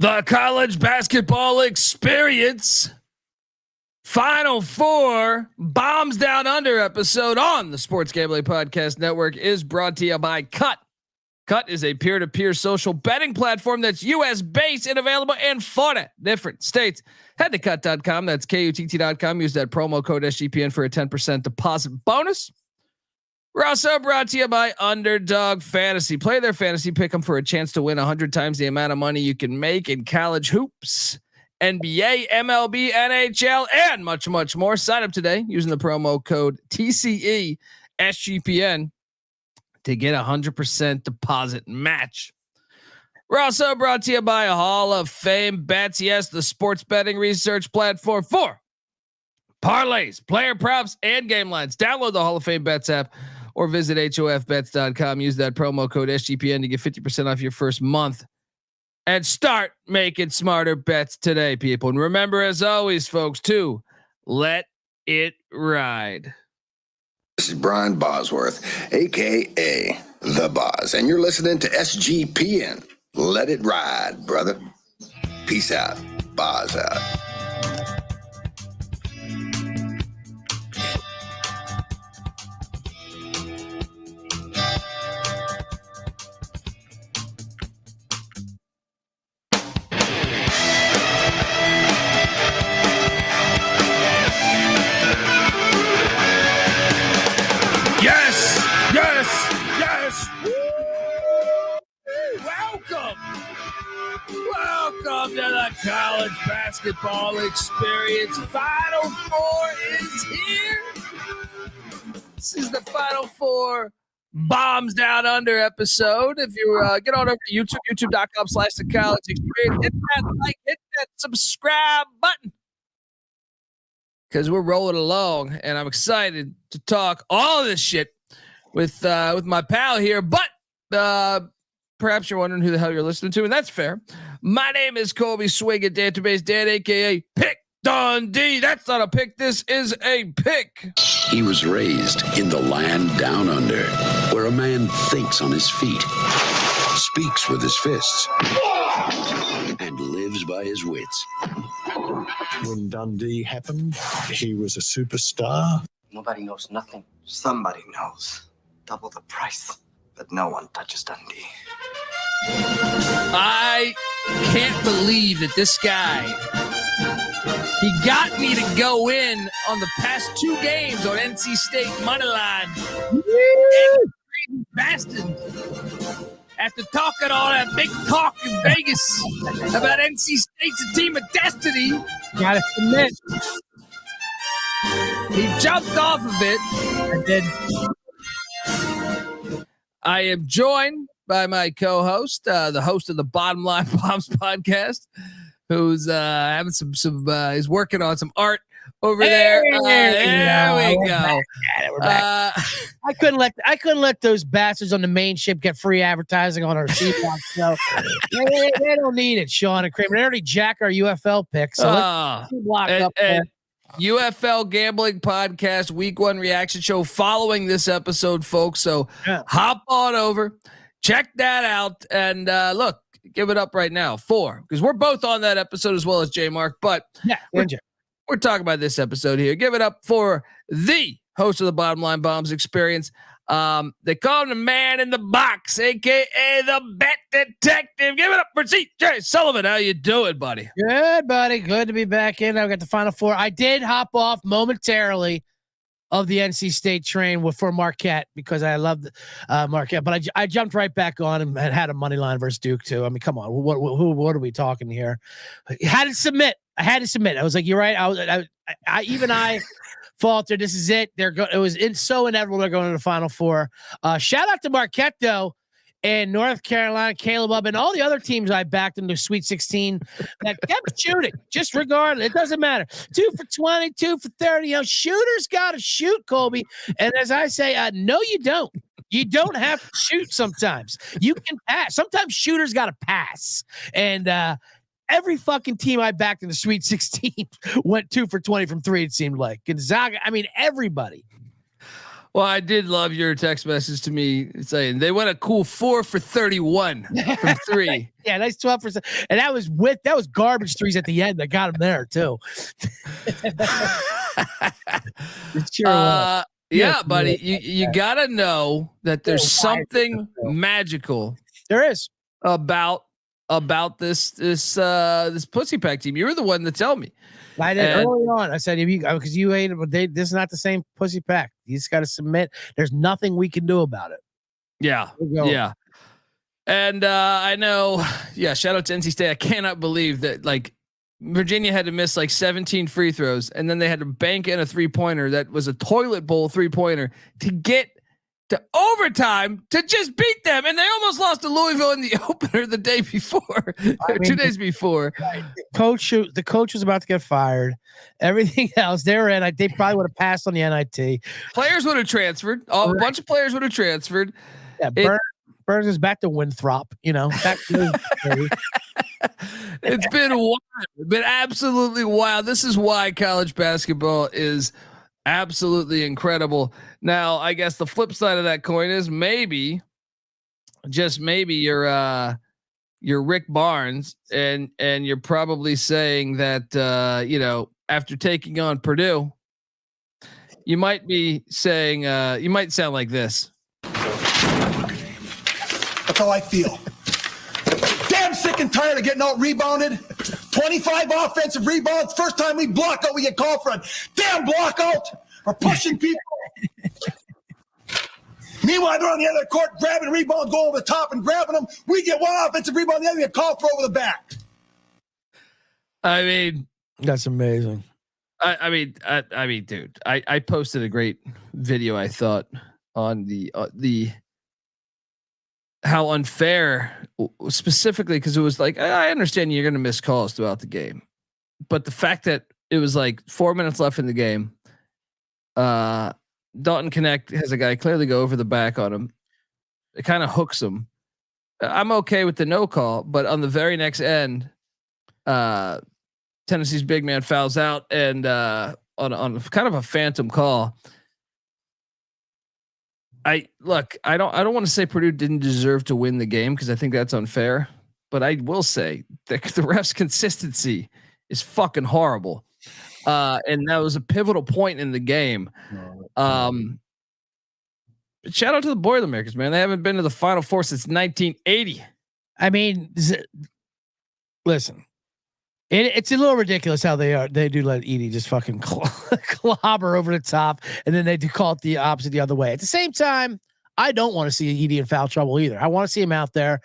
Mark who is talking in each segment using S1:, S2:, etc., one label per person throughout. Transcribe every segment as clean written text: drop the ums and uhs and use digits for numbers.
S1: The college basketball experience Final Four Bombs Down Under episode on the Sports Gambling Podcast Network is brought to you by Cut. Cut is a peer-to-peer social betting platform that's US based and available in 40 different states. Head to cut.com. That's KUTT.com. Use that promo code SGPN for a 10% deposit bonus. We're also brought to you by Underdog Fantasy. Play their fantasy pick them for a chance to win 100 times the amount of money you can make in college hoops, NBA, MLB, NHL, and much, much more. Sign up today using the promo code TCE SGPN to get 100% deposit match. We're also brought to you by Hall of Fame Bets. Yes, the sports betting research platform for parlays, player props, and game lines. Download the Hall of Fame Bets app or visit hofbets.com. Use that promo code SGPN to get 50% off your first month and start making smarter bets today, people. And remember, as always, folks, to let it ride.
S2: This is Brian Bosworth, aka The Boz, and you're listening to SGPN. Let it ride, brother. Peace out. Boz out.
S1: Welcome to the college basketball experience. Final Four is here. This is the Final Four Bombs Down Under episode. If you get on over to YouTube, youtube.com/the college experience, hit that like, hit that subscribe button, because we're rolling along, and I'm excited to talk all of this shit with my pal here. But perhaps you're wondering who the hell you're listening to, and that's fair. My name is Colby Swing at Database Dan, aka Pick Dundee. That's not a pick. This is a pick.
S3: He was raised in the land down under, where a man thinks on his feet, speaks with his fists, and lives by his wits.
S4: When Dundee happened, he was a superstar.
S5: Nobody knows nothing. Somebody knows. Double the price. But no one touches Dundee.
S1: I can't believe that this guy, he got me to go in on the past two games on NC State money line. Bastard. After talking all that big talk in Vegas about NC State's a team of destiny,
S6: gotta submit.
S1: He jumped off of it.
S6: I did.
S1: I am joined by my co-host, the host of the Bottom Line Bombs podcast, who's having some he's working on some art over there. There we go.
S6: We're back. I couldn't let those bastards on the main ship get free advertising on our seabox. So they don't need it, Sean and Kramer. They already jack our UFL picks. So let's block up there.
S1: UFL Gambling Podcast Week 1 reaction show following this episode, folks. So hop on over, check that out, and look, give it up right now because we're both on that episode as well as J Mark. But we're talking about this episode here. Give it up for the host of the Bottom Line Bombs experience. They call him the man in the box, aka the bet detective. Give it up for CJ Sullivan. How you doing, buddy?
S6: Good, buddy. Good to be back in. I've got the Final Four. I did hop off momentarily of the NC State train for Marquette because I loved Marquette, but I jumped right back on and had a money line versus Duke too. I mean, come on, what are we talking here? I had to submit. I was like, you're right. I faltered. This is it. It was so inevitable. They're going to the Final Four. Shout out to Marquette though, and North Carolina, Caleb Up, and all the other teams I backed in the Sweet 16 that kept shooting. Just regardless, it doesn't matter. 2 for 20, 2 for 30. You know, shooters got to shoot, Colby. And as I say, no, you don't. You don't have to shoot. Sometimes you can pass. Sometimes shooters got to pass. And every fucking team I backed in the Sweet 16 went 2 for 20 from 3. It seemed like Gonzaga. I mean, everybody.
S1: Well, I did love your text message to me saying they went a cool 4 for 31 from 3.
S6: Yeah, nice 12%. And that was garbage threes at the end that got him there too. It sure was.
S1: Yeah, buddy, you gotta know that there's something magical.
S6: There is
S1: about this pussy pack team. You were the one to tell me.
S6: I did early on. I said, because you ate it, but this is not the same pussy pack. You just got to submit. There's nothing we can do about it.
S1: Yeah. Yeah. And I know, shout out to NC State. I cannot believe that like Virginia had to miss like 17 free throws, and then they had to bank in a 3-pointer that was a toilet bowl 3-pointer to get to overtime to just beat them. And they almost lost to Louisville in the opener the day before, 2 days before.
S6: The coach was about to get fired. Everything else, they probably would have passed on the NIT.
S1: Players would have transferred. A bunch of players would have transferred.
S6: Yeah, Burns is back to Winthrop, back to
S1: It's been wild. It's been absolutely wild. This is why college basketball is absolutely incredible. Now, I guess the flip side of that coin is maybe, just maybe, you're Rick Barnes, and you're probably saying that after taking on Purdue, you might be saying you might sound like this.
S7: That's how I feel. Damn sick and tired of getting out rebounded. 25 offensive rebounds. First time we block out, we get called for a damn block out. We're pushing people. Meanwhile, they're on the other court grabbing rebounds, going over the top and grabbing them. We get one offensive rebound, the other get called for over the back.
S1: I mean,
S6: that's amazing.
S1: I mean, dude, I posted a great video, I thought, on the how unfair, specifically because it was like, I understand you're going to miss calls throughout the game, but the fact that it was like 4 minutes left in the game, Dalton Connect has a guy clearly go over the back on him. It kind of hooks him. I'm okay with the no call, but on the very next end, Tennessee's big man fouls out, and on kind of a phantom call. I don't want to say Purdue didn't deserve to win the game, because I think that's unfair, but I will say that the refs' consistency is fucking horrible. And that was a pivotal point in the game. But shout out to the Boilermakers, man. They haven't been to the Final Four since 1980.
S6: I mean, listen, it's a little ridiculous how they do let Edie just fucking clobber over the top, and then they do call it the opposite the other way. At the same time, I don't want to see Edie in foul trouble either. I want to see him out there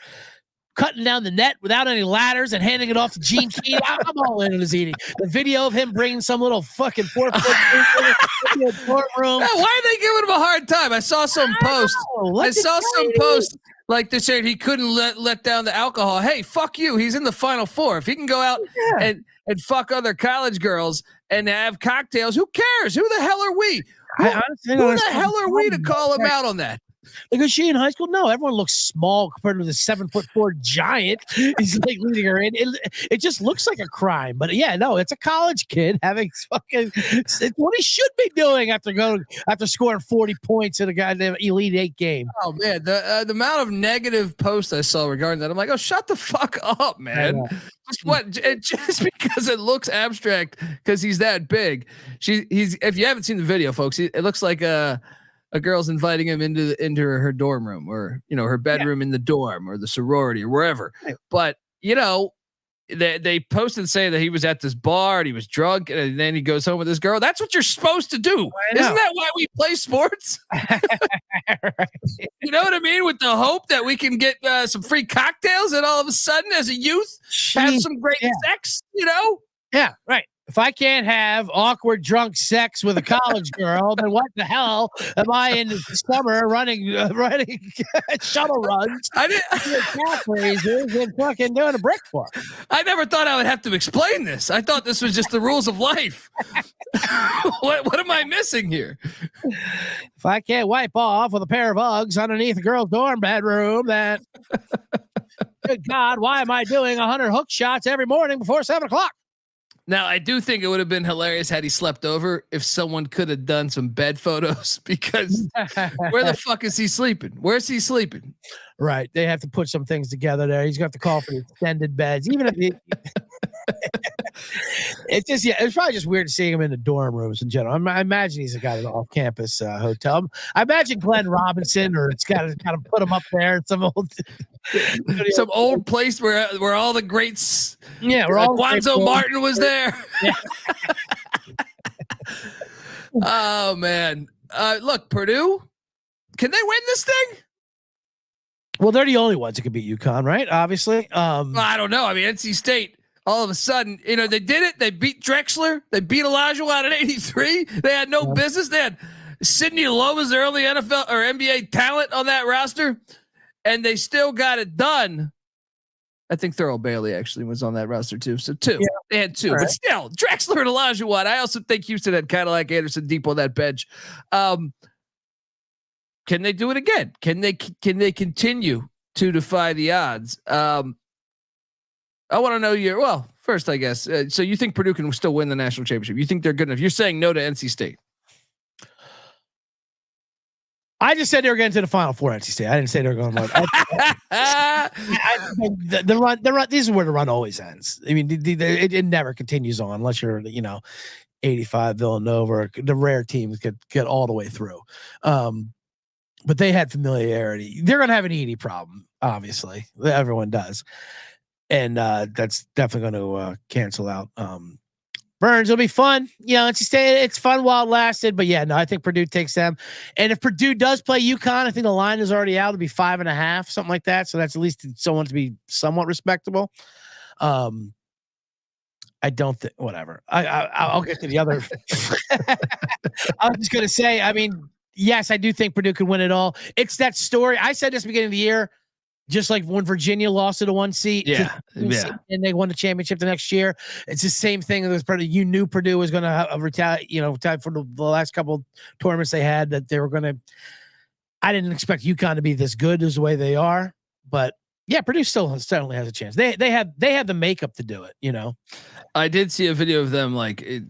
S6: cutting down the net without any ladders and handing it off to Gene Keane. I'm all in on his Edie. The video of him bringing some little fucking 4 foot courtroom.
S1: Yeah, why are they giving him a hard time? I saw some post. I saw some post like they said he couldn't let down the alcohol. Hey, fuck you. He's in the Final Four. If he can go out and fuck other college girls and have cocktails, who cares? Who the hell are we? Who the hell are we to call him out on that?
S6: Because she in high school? No, everyone looks small compared to the 7'4" giant. He's like leading her in. It just looks like a crime. But yeah, no, it's a college kid having fucking. It's what he should be doing after scoring 40 points in a goddamn Elite 8 game.
S1: Oh man, the amount of negative posts I saw regarding that, I'm like, oh, shut the fuck up, man. Just because it looks abstract because he's that big. He's if you haven't seen the video, folks, it looks like a girl's inviting him into her dorm room, or her bedroom in the dorm, or the sorority, or wherever. But they posted saying that he was at this bar and he was drunk, and then he goes home with this girl. That's what you're supposed to do. Isn't that why we play sports? You know what I mean? With the hope that we can get some free cocktails, and all of a sudden, as a youth, have some great sex.
S6: Yeah, right. If I can't have awkward drunk sex with a college girl, then what the hell am I in the summer running shuttle runs? I didn't calf raises and fucking doing a brick for.
S1: I never thought I would have to explain this. I thought this was just the rules of life. What am I missing here?
S6: If I can't wipe off with a pair of Uggs underneath a girl's dorm bedroom, then good God, why am I doing 100 hook shots every morning before 7 o'clock?
S1: Now, I do think it would have been hilarious had he slept over if someone could have done some bed photos because where the fuck is he sleeping? Where's he sleeping?
S6: Right. They have to put some things together there. He's got to call for the extended beds. Even if it's just, it's probably just weird seeing him in the dorm rooms in general. I imagine he's got an off-campus hotel. I imagine Glenn Robinson, or it's got to kind of put him up there in some old
S1: place where all the greats.
S6: Yeah, we're all
S1: Quanzo Martin was there.
S6: Yeah.
S1: Oh man, look, Purdue, can they win this thing?
S6: Well, they're the only ones that can beat UConn, right? Obviously.
S1: I don't know. I mean, NC State. All of a sudden, they did it. They beat Drexler. They beat Olajuwon at 83. They had no business. They had Sidney Loma's early NFL or NBA talent on that roster, and they still got it done. I think Thurl Bailey actually was on that roster too. So two. Yeah. They had two. All but still, Drexler and Olajuwon. I also think Houston had Cadillac Anderson deep on that bench. Can they do it again? Can they continue to defy the odds? I want to know first, I guess. So you think Purdue can still win the national championship? You think they're good enough? You're saying no to NC State.
S6: I just said they were getting to the Final Four. NC State. I didn't say they were going to win. The run. This is where the run always ends. I mean, it never continues on unless you're, 85 Villanova. Or the rare teams get all the way through. But they had familiarity. They're going to have an Edey problem. Obviously, everyone does. And that's definitely going to cancel out Burns. It'll be fun. It's fun while it lasted. But yeah, no, I think Purdue takes them. And if Purdue does play UConn, I think the line is already out. It'll be 5.5, something like that. So that's at least someone to be somewhat respectable. I don't think whatever. I'll get to the other. I was just going to say, I mean, yes, I do think Purdue could win it all. It's that story. I said this beginning of the year. Just like when Virginia lost to the 1 seat, and they won the championship the next year. It's the same thing. It was you knew Purdue was going to retaliate, for the last couple of tournaments they had that they were going to. I didn't expect UConn to be this good as the way they are, but yeah, Purdue certainly has a chance. They have the makeup to do it.
S1: I did see a video of them.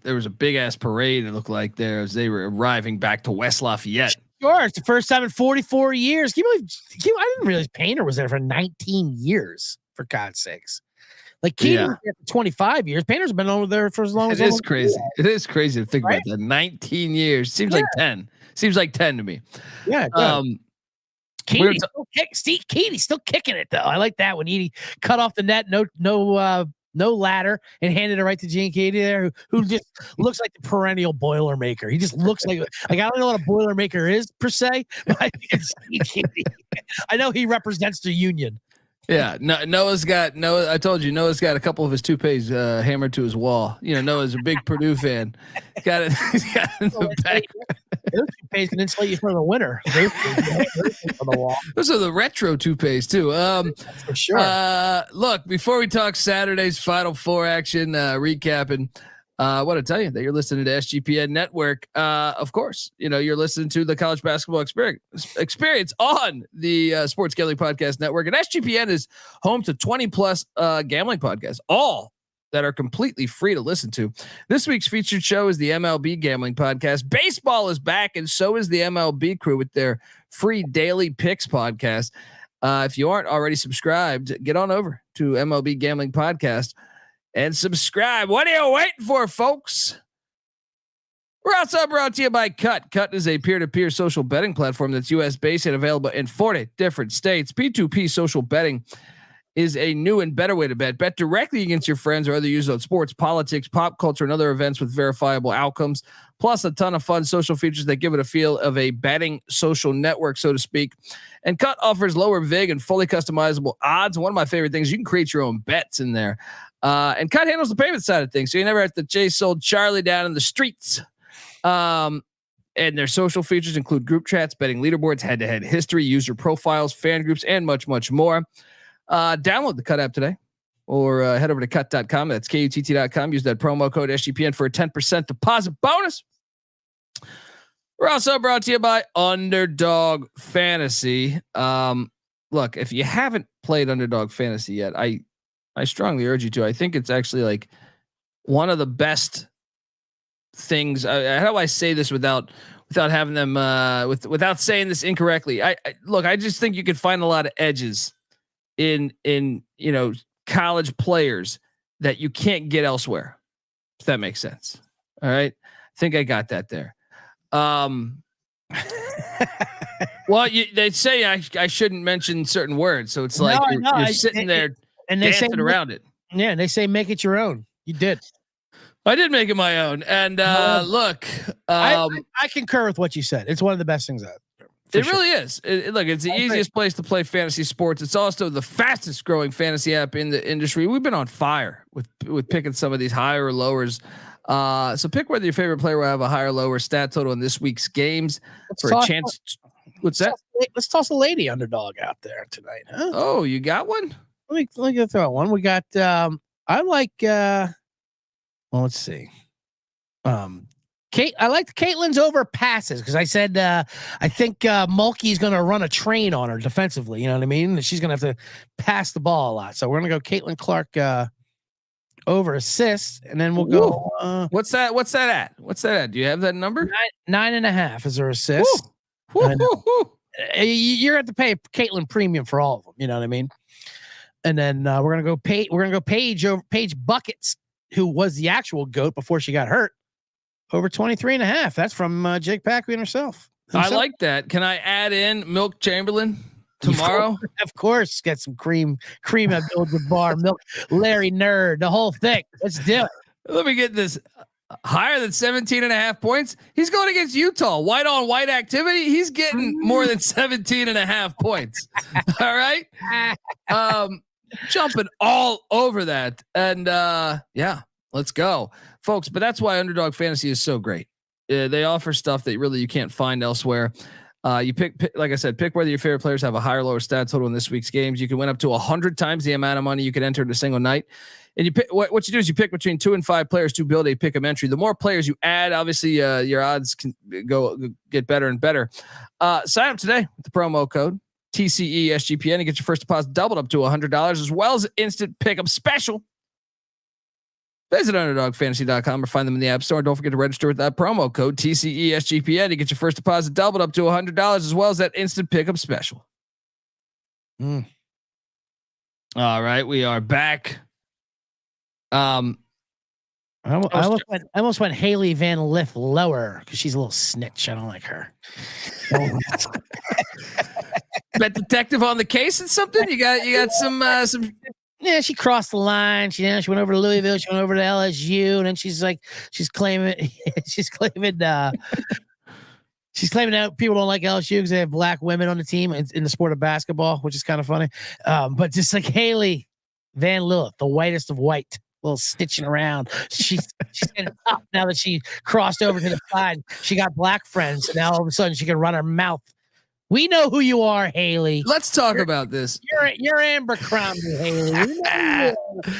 S1: There was a big ass parade. It looked like they were arriving back to West Lafayette.
S6: Sure, it's the first time in 44 years. Can you believe? I didn't realize Painter was there for 19 years. For God's sakes, Keating was there for 25 years. Painter's been over there for as long as.
S1: It is crazy. It is crazy to think about that. 19 years seems like 10. Seems like 10 to me.
S6: Yeah. Keating's still kicking it though. I like that when Edey cut off the net. No ladder and handed it right to Gene Keady there, who just looks like the perennial Boilermaker. He just looks like I don't know what a Boilermaker is per se, but I think it's Gene Keady. I know he represents the union.
S1: Yeah, Noah's got I told you Noah's got a couple of his toupees hammered to his wall. Noah's a big Purdue fan. He's got it in the back.
S6: Those toupees can insulate you from the winter.
S1: Those are the retro toupees too.
S6: For sure.
S1: Look, before we talk Saturday's Final Four action, recapping. I want to tell you that you're listening to SGPN Network. Of course, you're listening to the college basketball experience on the Sports Gambling Podcast Network. And SGPN is home to 20 plus gambling podcasts, all that are completely free to listen to. This week's featured show is the MLB Gambling Podcast. Baseball is back, and so is the MLB crew with their free daily picks podcast. If you aren't already subscribed, get on over to MLB Gambling Podcast and subscribe. What are you waiting for, folks? We're also brought to you by Cut. Cut is a peer-to-peer social betting platform that's US-based and available in 40 different states. P2P social betting is a new and better way to bet. Bet directly against your friends or other users on sports, politics, pop culture, and other events with verifiable outcomes, plus a ton of fun social features that give it a feel of a betting social network, so to speak. And Cut offers lower vig and fully customizable odds. One of my favorite things, you can create your own bets in there. And Cut handles the payment side of things, so you never have to chase old Charlie down in the streets. And their social features include group chats, betting leaderboards, head-to-head history, user profiles, fan groups, and much, much more. Download the Cut app today or head over to cut.com. That's KUTT.com. Use that promo code SGPN for a 10% deposit bonus. We're also brought to you by Underdog Fantasy. Look, if you haven't played Underdog Fantasy yet, I strongly urge you to. I think it's actually one of the best things. How do I say this without having them without saying this incorrectly? I just think you could find a lot of edges in college players that you can't get elsewhere. If that makes sense. All right. I think I got that there. Well, they say I shouldn't mention certain words, so it's like you're sitting there and they dancing around it.
S6: Yeah, and they say make it your own. You did.
S1: I did make it my own, and look,
S6: I concur with what you said. It's one of the best things out.
S1: It really is. Look, it's the easiest place to play fantasy sports. It's also the fastest growing fantasy app in the industry. We've been on fire with picking some of these higher or lowers. So pick whether your favorite player will have a higher or lower stat total in this week's games for a chance. What's that?
S6: Let's toss a lady underdog out there tonight, huh?
S1: Oh, you got one?
S6: Let me go throw out one. We got I like well, let's see. I liked Caitlyn's over passes because I said I think Mulkey's going to run a train on her defensively. You know what I mean? She's going to have to pass the ball a lot. So we're going to go Caitlyn Clark over assists, and then we'll go.
S1: What's that at? Do you have that number?
S6: 9.5 is her assist. You're going to have to pay Caitlyn premium for all of them. You know what I mean? And then we're going to go Paige over Paige Buckets, who was the actual GOAT before she got hurt. Over 23.5. That's from Jake Packwian herself.
S1: I like that. Can I add in Milk Chamberlain tomorrow?
S6: Of course. Get some cream Abdul-Jabbar, Milk, Larry Nerd, the whole thing. Let's do it.
S1: Let me get this. Higher than 17.5 points. He's going against Utah. White on white activity. He's getting more than 17.5 points. All right. Jumping all over that. And yeah, let's go, folks. But that's why Underdog Fantasy is so great. They offer stuff that really you can't find elsewhere. You pick, like I said, pick whether your favorite players have a higher or lower stat total in this week's games. You can win up to 100 times the amount of money you can enter in a single night. And you pick what you do is you pick between 2 and 5 players to build a pick 'em entry. The more players you add, obviously your odds can get better and better. Sign up today with the promo code TCESGPN and get your first deposit doubled up to $100 as well as an instant pick 'em special. Visit UnderdogFantasy.com or find them in the App Store. Don't forget to register with that promo code TCESGPN to get your first deposit doubled up to $100 as well as that instant pick 'em special. All right, we are back.
S6: I almost went Haley Van Lith lower because she's a little snitch. I don't like her.
S1: Bet detective on the case and something. You got some.
S6: Yeah, she crossed the line. She went over to Louisville. She went over to LSU, and then she's claiming that people don't like LSU because they have black women on the team in the sport of basketball, which is kind of funny. But just like Haley Van Lith, the whitest of white. Little stitching around. She's getting up now that she crossed over to the side. She got black friends. And now all of a sudden she can run her mouth. We know who you are, Haley.
S1: Let's talk about this.
S6: You're Amber Crombie, Haley.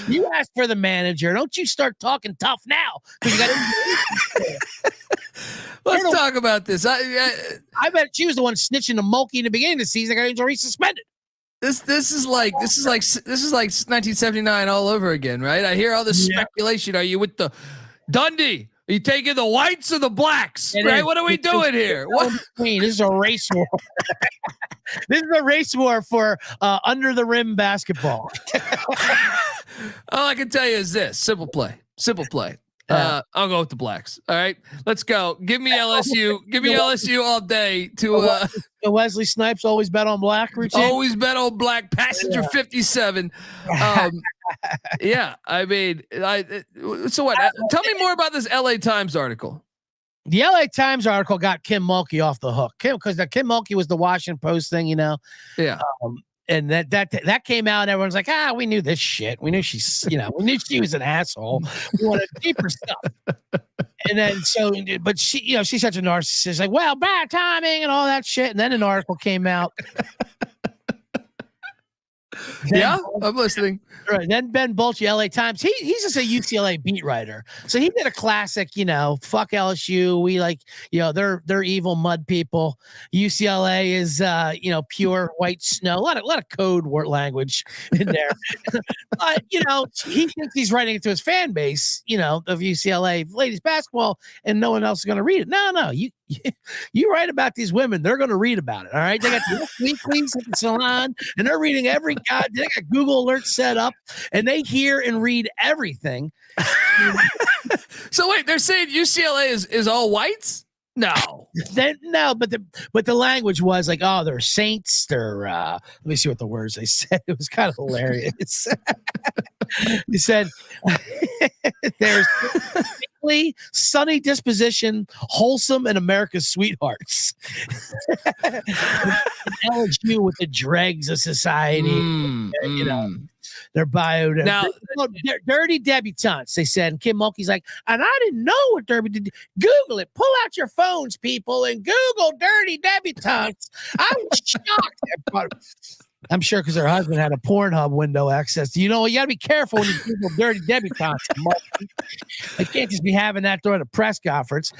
S6: You asked for the manager. Don't you start talking tough now.
S1: Let's talk about this.
S6: I bet she was the one snitching to Mulkey in the beginning of the season. Got already suspended.
S1: This is like 1979 all over again, right? I hear all this speculation. Are you with the Dundee? Are you taking the whites or the blacks? Right? What are we doing here? What?
S6: This is a race war. This is a race war for under the rim basketball.
S1: All I can tell you is this: simple play. I'll go with the blacks. All right, let's go. Give me LSU. Give me LSU all day. To
S6: Wesley Snipes always bet on black routine.
S1: Always bet on black. Passenger 57. Yeah, I mean, so what? Tell me more about this LA Times article.
S6: The LA Times article got Kim Mulkey off the hook. Because Kim Mulkey was the Washington Post thing, you know.
S1: Yeah.
S6: And that came out, and everyone's like, we knew this shit. We knew we knew she was an asshole. We wanted deeper stuff. And then but she, she's such a narcissist, like, well, bad timing and all that shit. And then an article came out.
S1: Yeah, I'm listening.
S6: Right. Then Ben Bolche, LA Times. He's just a UCLA beat writer. So he did a classic, fuck LSU. We they're evil mud people. UCLA is pure white snow. A lot of code word language in there. But he thinks he's writing it to his fan base, of UCLA ladies basketball, and no one else is gonna read it. No, you write about these women, they're gonna read about it. All right. They got the weeklies at the salon, and they're reading every they got Google alerts set up, and they hear and read everything.
S1: So wait, they're saying UCLA is all whites? No.
S6: But the language was like, oh, they're saints. They're let me see what the words they said. It was kind of hilarious. He said there's sunny disposition, wholesome, and America's sweethearts. LSU with the dregs of society, their bio.
S1: Now,
S6: they're dirty debutantes, they said. And Kim Mulkey's like, and I didn't know what dirty did. Google it. Pull out your phones, people, and Google dirty debutantes. I was shocked. I'm sure because her husband had a Pornhub window access. You got to be careful when you Google dirty debutantes. I can't just be having that during a press conference.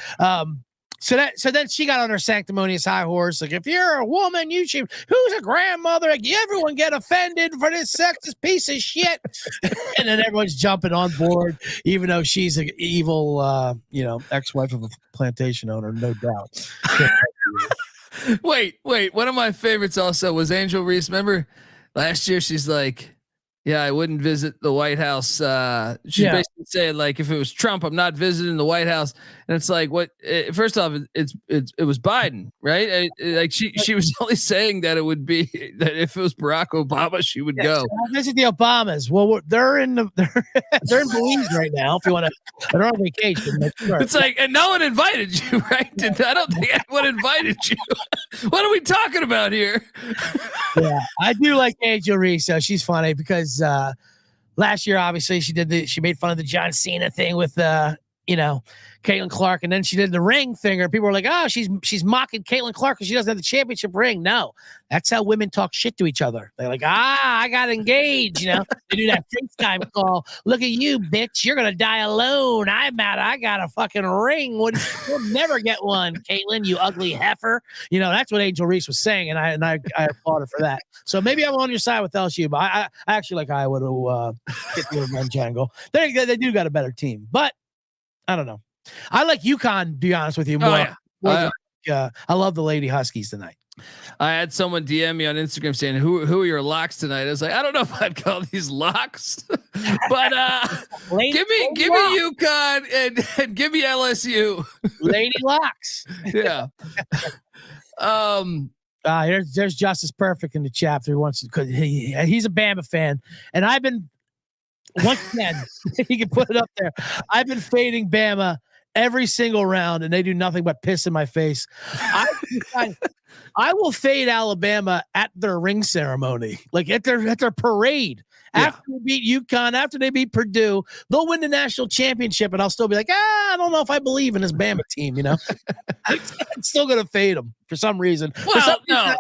S6: So then she got on her sanctimonious high horse. Like, if you're a woman, who's a grandmother, like, everyone get offended for this sexist piece of shit. And then everyone's jumping on board, even though she's an evil, ex-wife of a plantation owner, no doubt.
S1: Wait. One of my favorites also was Angel Reese. Remember last year? She's like, yeah, I wouldn't visit the White House. She's basically saying, like, if it was Trump, I'm not visiting the White House. And it's like, what? First off, it was Biden, right? Like she was only saying that it would be that if it was Barack Obama, she would go.
S6: So visit the Obamas. Well, they're in Belize right now. If you want to, they're on vacation. Sure.
S1: It's like, and no one invited you, right? I don't think anyone invited you. What are we talking about here?
S6: Yeah, I do like Angel Reese. She's funny because last year, obviously, she made fun of the John Cena thing with Caitlyn Clark, and then she did the ring thing, or people were like, oh, she's mocking Caitlyn Clark because she doesn't have the championship ring. No, that's how women talk shit to each other. They're like, I got engaged. They do that FaceTime call. Look at you, bitch. You're going to die alone. I'm out. I got a fucking ring. You'll never get one, Caitlyn, you ugly heifer. That's what Angel Reese was saying, and I applaud her for that. So maybe I'm on your side with LSU, but I actually like Iowa to get the revenge angle. They do got a better team, but I don't know. I like UConn, to be honest with you. More. I love the Lady Huskies tonight.
S1: I had someone DM me on Instagram saying, who are your locks tonight? I was like, I don't know if I'd call these locks, but give me UConn and give me LSU.
S6: Lady Locks.
S1: Yeah.
S6: There's Justice Perfect in the chapter who wants to, because he's a Bama fan, and I've been once again he can put it up there. I've been fading Bama every single round, and they do nothing but piss in my face. I will fade Alabama at their ring ceremony, like at their parade. After they beat UConn, after they beat Purdue, they'll win the national championship, and I'll still be like, I don't know if I believe in this Bama team. I'm still gonna fade them for some reason.
S1: Well, no.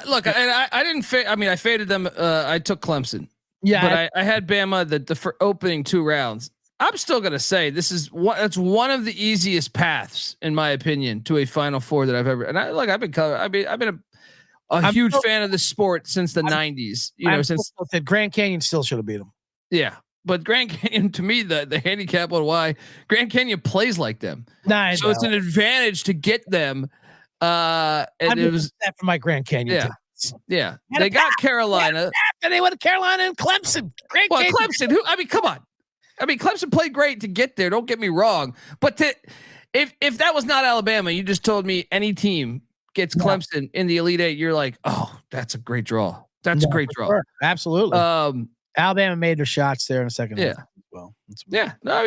S1: Look, I didn't fade. I mean, I faded them. I took Clemson. Yeah, but I had Bama the opening 2 rounds. I'm still gonna say that's one of the easiest paths, in my opinion, to a Final Four that I've ever. And I've been a huge fan of the sport since the 90s. Since
S6: Grand Canyon still should have beat them.
S1: Yeah, but Grand Canyon, to me, the handicap on why Grand Canyon plays like them. So it's an advantage to get them. And it was
S6: that for my Grand Canyon.
S1: Yeah. Yeah, they got Carolina.
S6: And they went to Carolina and Clemson.
S1: Clemson. Come on. Clemson played great to get there. Don't get me wrong. But if that was not Alabama, you just told me any team gets Clemson in the Elite Eight, you're like, oh, that's a great draw. That's a great draw.
S6: Sure. Absolutely. Alabama made their shots there in the second half as well.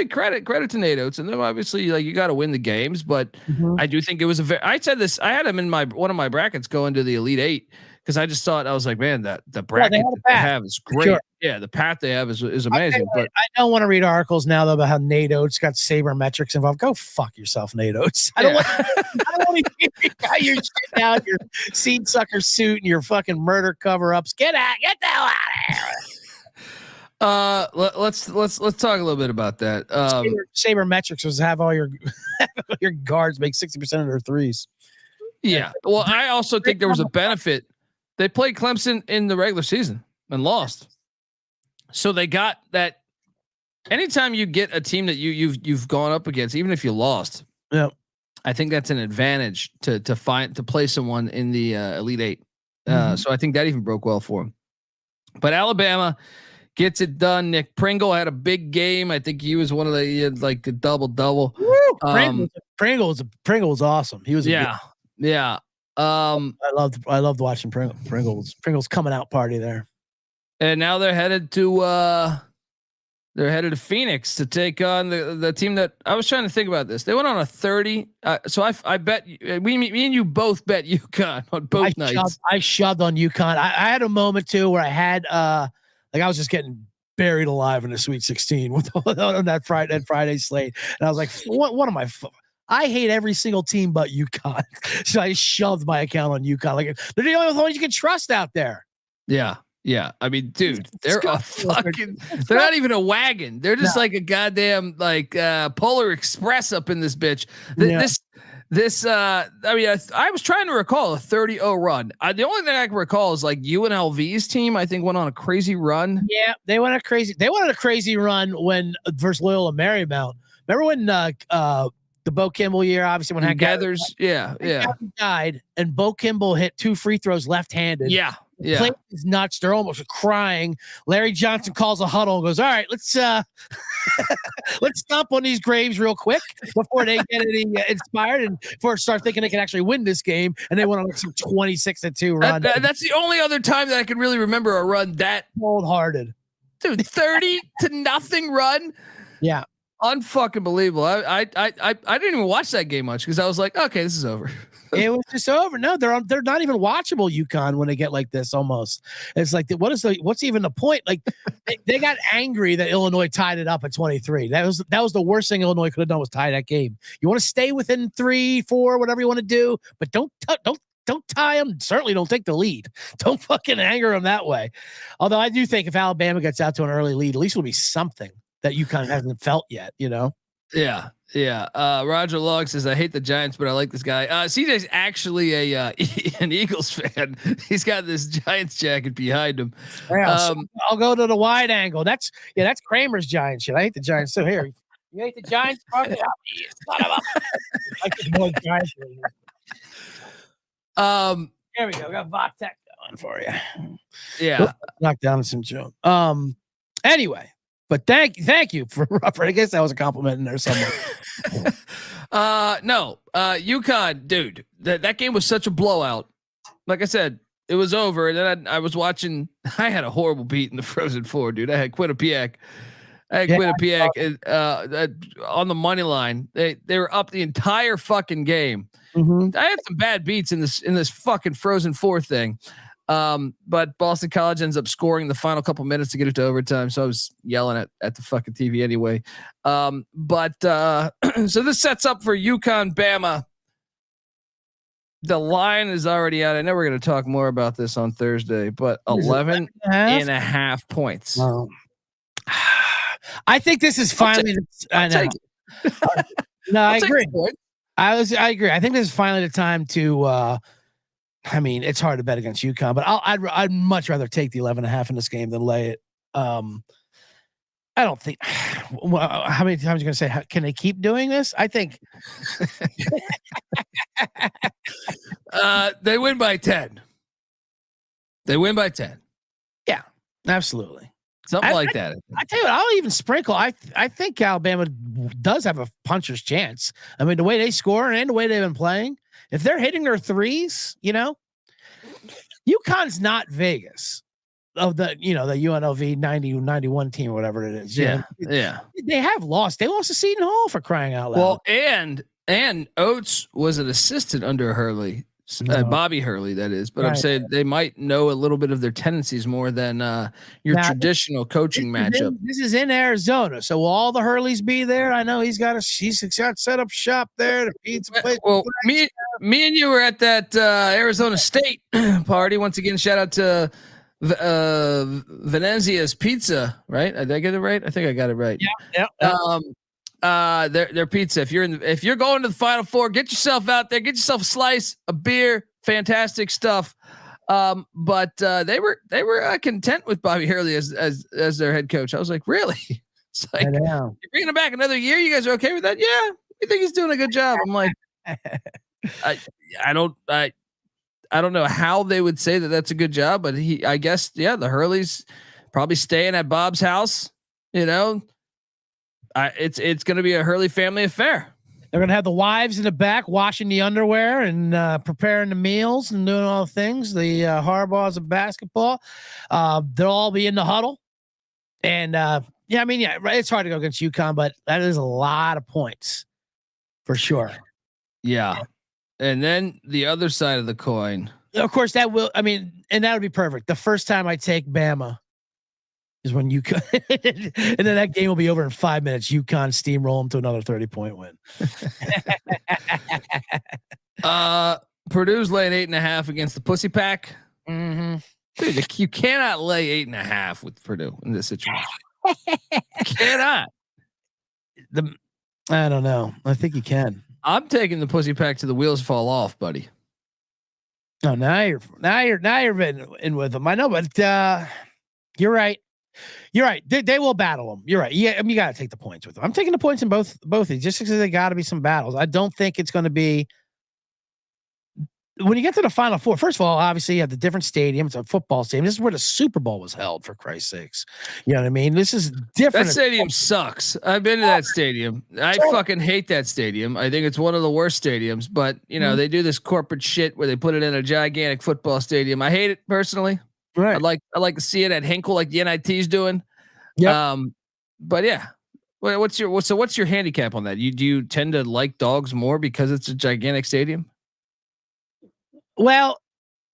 S1: Credit to NATO. And then obviously, you got to win the games, but I do think it was I said this. I had him in one of my brackets going to the Elite Eight because I just thought, I was like, man, the bracket
S6: they
S1: that they have is great.
S6: Sure.
S1: Yeah, the path they have is amazing. But
S6: I don't want to read articles now though about how Nate Oates got sabermetrics involved. Go fuck yourself, Nate Oates. I don't want to hear how you're shitting out your seed sucker suit and your fucking murder cover-ups. Get the hell out of here.
S1: Let's talk a little bit about that.
S6: Sabermetrics was have all your guards make 60% of their threes.
S1: Yeah. Well, I also think there was a benefit. They played Clemson in the regular season and lost. So they got that. Anytime you get a team that you've gone up against, even if you lost,
S6: yeah,
S1: I think that's an advantage to play someone in the Elite Eight. So I think that even broke well for him. But Alabama gets it done. Nick Pringle had a big game. I think he was one of he had like a double.
S6: Pringle was awesome. He was
S1: yeah.
S6: I loved watching Pringle's coming out party there.
S1: And now they're headed to Phoenix to take on the team that I was trying to think about this. They went on a 30. So I bet me and you both bet UConn on both nights.
S6: I shoved on UConn. I had a moment too where I had like I was just getting buried alive in the Sweet 16 on that Friday slate, and I was like, what am I? I hate every single team but UConn. So I shoved my account on UConn. Like they're the only ones you can trust out there.
S1: Yeah. Yeah. I mean, dude, they're they're not even a wagon. They're just like a goddamn Polar Express up in this bitch. I was trying to recall a 30-0 run. The only thing I can recall is like UNLV's team, I think, went on a crazy run.
S6: Yeah, they went on a crazy run when versus Loyola Marymount. Remember when the Bo Kimball year, obviously when
S1: Gathers,
S6: died, and Bo Kimball hit 2 free throws left-handed.
S1: Yeah.
S6: Place is nuts. They're almost crying. Larry Johnson calls a huddle and goes, "All right, let's stomp on these graves real quick before they get any inspired and before start thinking they can actually win this game." And they went on like some 26-2 run.
S1: That's the only other time that I can really remember a run that
S6: cold-hearted,
S1: dude. 30-0 run.
S6: Yeah.
S1: Unfucking believable. I didn't even watch that game much because I was like, okay, this is over.
S6: It was just over. No, they're not even watchable. UConn when they get like this, almost. It's like what's even the point? Like they got angry that Illinois tied it up at 23. That was the worst thing Illinois could have done was tie that game. You want to stay within 3, 4, whatever you want to do, but don't tie them. Certainly don't take the lead. Don't fucking anger them that way. Although I do think if Alabama gets out to an early lead, at least it'll be something that UConn hasn't felt yet. You know.
S1: Yeah. Roger Log says, I hate the Giants, but I like this guy. CJ's actually an Eagles fan. He's got this Giants jacket behind him.
S6: Yeah, I'll go to the wide angle. That's Kramer's Giants shit. I hate the Giants. So here, you hate the Giants? I get more Giants. There we go. We got Vodtech going for you.
S1: Yeah.
S6: Knock down some joke. Anyway. But thank you for Rufford. I guess that was a compliment in there somewhere.
S1: No, UConn, dude, that game was such a blowout. Like I said, it was over. And then I was watching. I had a horrible beat in the Frozen Four, dude. I had Quinnipiac. On the money line. They were up the entire fucking game. I had some bad beats in this fucking Frozen Four thing. But Boston College ends up scoring the final couple minutes to get it to overtime. So I was yelling at the fucking TV anyway. So this sets up for UConn Bama. The line is already out. I know we're going to talk more about this on Thursday, but 11.5 points.
S6: Wow. I think this is finally. I know. No, I agree. I agree. I think this is finally the time to. I mean, it's hard to bet against UConn, but I'd much rather take the 11.5 in this game than lay it. I don't think. How many times are you going to say? Can they keep doing this? I think
S1: they win by 10. They win by 10.
S6: Yeah, absolutely.
S1: Something like that.
S6: I tell you what, I'll even sprinkle. I think Alabama does have a puncher's chance. I mean, the way they score and the way they've been playing. If they're hitting their threes, UConn's not Vegas of the UNLV 91 team or whatever it is.
S1: Yeah.
S6: They have lost. They lost to Seton Hall for crying out loud.
S1: Well, and Oates was an assistant under Hurley.
S6: No.
S1: Bobby Hurley, that is. But I'm
S6: Right.
S1: saying they might know a little bit of their tendencies more than your
S6: Now,
S1: traditional coaching matchup.
S6: This is in Arizona, so will all the Hurleys be there? I know he's got set up shop there. The pizza place.
S1: Well, me and you were at that Arizona State party once again. Shout out to Venezia's Pizza, right? Did I get it right? I think I got it right.
S6: Yeah.
S1: Their pizza. If you're going to the Final Four, get yourself out there. Get yourself a slice, a beer. Fantastic stuff. But they were content with Bobby Hurley as their head coach. I was like, really? It's like, you're bringing him back another year. You guys are okay with that? Yeah, we think he's doing a good job. I'm like, I don't know how they would say that that's a good job, but I guess, the Hurleys probably staying at Bob's house. It's going to be a Hurley family affair.
S6: They're going to have the wives in the back washing the underwear and preparing the meals and doing all the things. The Harbaughs of basketball. They'll all be in the huddle. And it's hard to go against UConn, but that is a lot of points for sure.
S1: Yeah. And then the other side of the coin.
S6: Of course, and that would be perfect. The first time I take Bama is when UConn, and then that game will be over in 5 minutes. UConn steamroll them to another 30-point win.
S1: Purdue's laying 8.5 against the Pussy Pack.
S6: Mm-hmm.
S1: Dude, you cannot lay 8.5 with Purdue in this situation. Cannot.
S6: I don't know. I think you can.
S1: I'm taking the Pussy Pack to the wheels fall off, buddy.
S6: No, now you're in with them. I know, but you're right. You're right. They will battle them. You're right. Yeah, you got to take the points with them. I'm taking the points in both these, just because they got to be some battles. I don't think it's going to be. When you get to the Final Four, first of all, obviously you have the different stadium. It's a football stadium. This is where the Super Bowl was held, for Christ's sakes. You know what I mean? This is different.
S1: That stadium sucks. I've been to that stadium. I fucking hate that stadium. I think it's one of the worst stadiums, but they do this corporate shit where they put it in a gigantic football stadium. I hate it personally.
S6: Right.
S1: I like to see it at Hinkle like the NIT's doing.
S6: Yeah.
S1: But yeah. What's your handicap on that? Do you tend to like dogs more because it's a gigantic stadium?
S6: Well,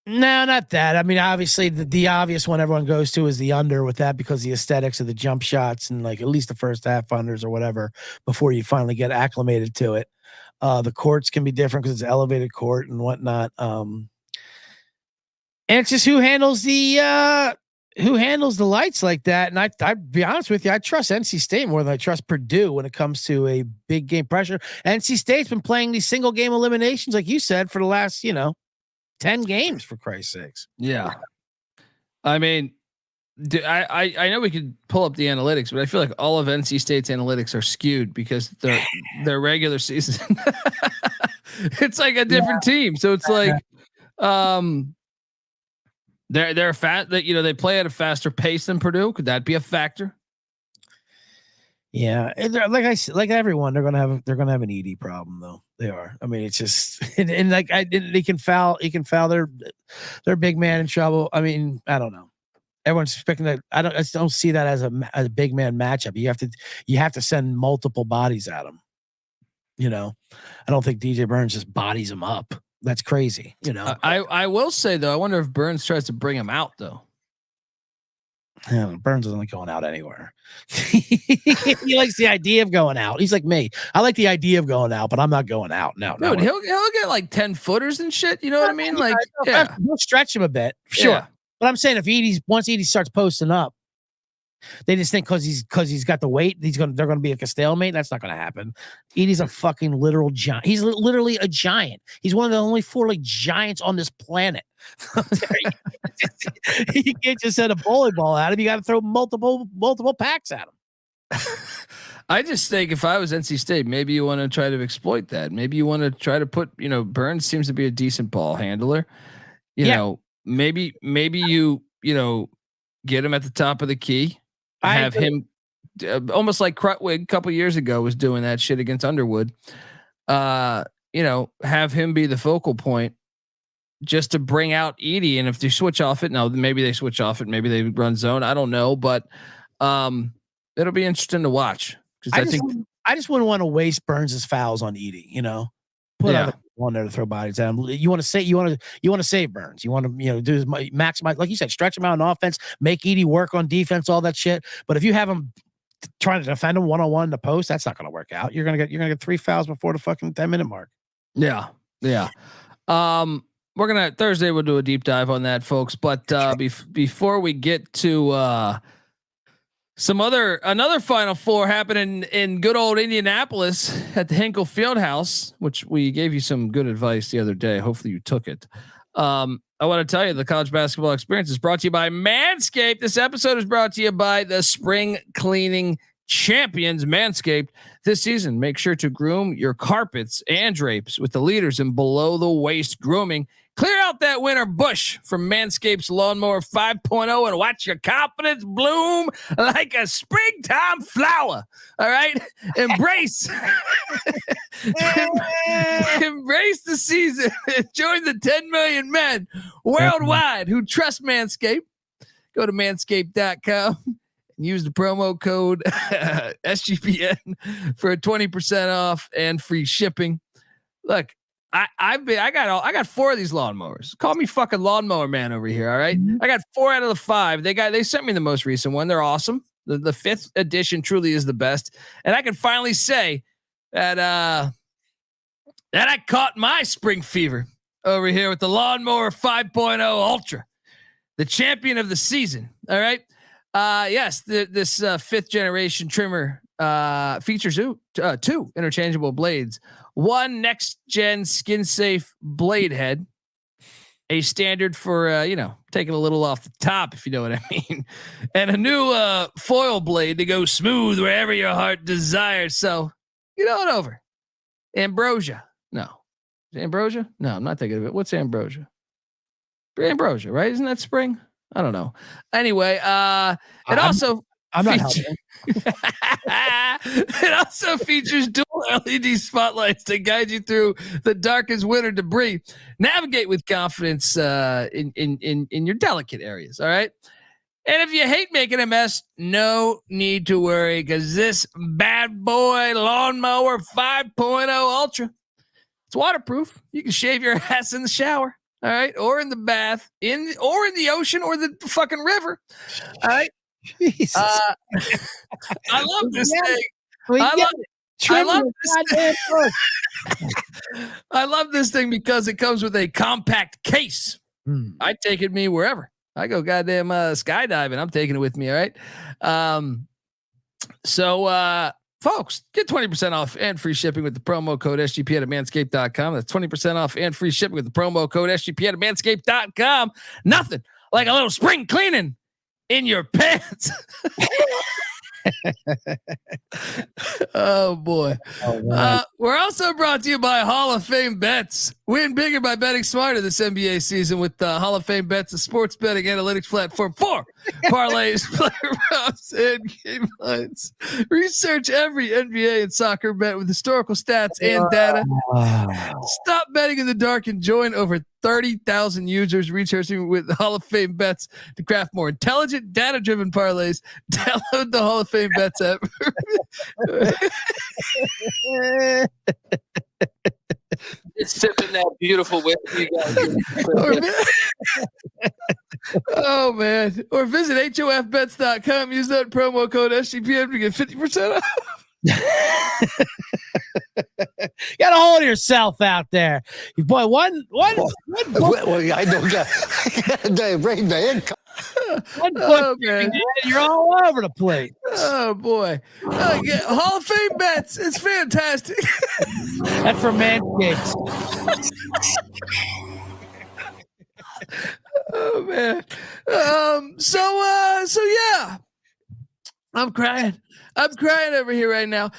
S6: no, not that. I mean, obviously the obvious one everyone goes to is the under with that, because the aesthetics of the jump shots and like at least the first half unders or whatever before you finally get acclimated to it. The courts can be different because it's elevated court and whatnot. And it's just who handles the lights like that. And I'd be honest with you, I trust NC State more than I trust Purdue when it comes to a big game pressure. NC State's been playing these single game eliminations, like you said, for the last 10 games, for Christ's sakes.
S1: Yeah. I mean, I know we could pull up the analytics, but I feel like all of NC State's analytics are skewed because their regular season, it's like a different team. So it's like, they're fat that, they play at a faster pace than Purdue. Could that be a factor?
S6: Yeah. Like everyone, they're going to have an ED problem though. They are. I mean, it's just, and they can foul their big man in trouble. I mean, I don't know. Everyone's expecting that. I just don't see that as a big man matchup. You have to send multiple bodies at him. I don't think DJ Burns just bodies him up. That's crazy.
S1: I will say though, I wonder if Burns tries to bring him out though.
S6: Yeah, Burns isn't going out anywhere. He likes the idea of going out. He's like me. I like the idea of going out, but I'm not going out. No.
S1: Dude, he'll get like 10 footers and shit. You know what I mean? Like,
S6: we'll stretch him a bit, sure. Yeah. But I'm saying once Edie starts posting up, they just think because he's got the weight, they're gonna be like a stalemate. That's not gonna happen. Edie's a fucking literal giant. He's literally a giant. He's one of the only 4 giants on this planet. You can't just send a bowling ball at him. You got to throw multiple packs at him.
S1: I just think if I was NC State, maybe you want to try to exploit that. Maybe you want to try to put, Burns seems to be a decent ball handler. Maybe you get him at the top of the key. Have him almost like Crutwig a couple years ago was doing that shit against Underwood. Have him be the focal point just to bring out Edie. And if they switch off it, now maybe they switch off it. Maybe they run zone. I don't know, but it'll be interesting to watch.
S6: I just wouldn't want to waste Burns's fouls on Edie, put other people on there to throw bodies at him. You want to save Burns. You want to, do maximize, like you said, stretch him out on offense, make Edey work on defense, all that shit. But if you have him trying to defend him one-on-one in the post, that's not going to work out. You're gonna get 3 fouls before the fucking 10-minute mark.
S1: Yeah. We're gonna Thursday. We'll do a deep dive on that, folks. But before we get to another Final Four happening in good old Indianapolis at the Hinkle Fieldhouse, which we gave you some good advice the other day. Hopefully you took it. I want to tell you the college basketball experience is brought to you by Manscaped. This episode is brought to you by the spring cleaning champions, Manscaped. This season, make sure to groom your carpets and drapes with the leaders in below the waist grooming. Clear out that winter bush from Manscaped's Lawnmower 5.0 and watch your confidence bloom like a springtime flower. All right. Embrace the season. Join the 10 million men worldwide who trust Manscaped. Go to manscaped.com and use the promo code SGPN for 20% off and free shipping. Look, I got 4 of these lawnmowers. Call me fucking lawnmower man over here. All right. I got 4 out of the 5. They sent me the most recent one. They're awesome. The 5th edition truly is the best. And I can finally say that I caught my spring fever over here with the Lawnmower 5.0 Ultra, the champion of the season. All right. Yes, this 5th generation trimmer features 2 interchangeable blades, 1 next gen skin safe blade head, a standard for taking a little off the top, if you know what I mean, and a new foil blade to go smooth wherever your heart desires. So get on over. Ambrosia. No. Ambrosia? No, I'm not thinking of it. What's ambrosia? Ambrosia, right? Isn't that spring? I don't know. Anyway, it also features dual LED spotlights to guide you through the darkest winter debris. Navigate with confidence in your delicate areas. All right. And if you hate making a mess, no need to worry, because this bad boy Lawnmower 5.0 Ultra, it's waterproof. You can shave your ass in the shower. All right. Or in the bath, in the ocean, or the fucking river. All right. Jesus. I love this thing. I love this thing because it comes with a compact case. I take it with me wherever I go. Goddamn skydiving. I'm taking it with me. All right. So folks, get 20% off and free shipping with the promo code SGP at manscaped.com. That's 20% off and free shipping with the promo code SGP at manscaped.com. Nothing like a little spring cleaning in your pants. Oh boy. We're also brought to you by Hall of Fame Bets. Win bigger by betting smarter this NBA season with Hall of Fame Bets, a sports betting analytics platform for parlays, player props, and game lines. Research every NBA and soccer bet with historical stats and data. Stop betting in the dark and join over 30,000 users researching with Hall of Fame Bets to craft more intelligent, data-driven parlays. Download the Hall of Fame Bets app.
S8: It's sipping that beautiful whiskey.
S1: Oh man. Or visit hofbets.com. Use that promo code SGPM to get 50% off.
S6: Gotta hold yourself out there, boy. One
S4: Well, I don't get bring the income.
S6: You're all over the place.
S1: Oh boy. Hall of Fame Bets. It's fantastic.
S6: That's for Manscaped.
S1: Oh man. So yeah. I'm crying over here right now.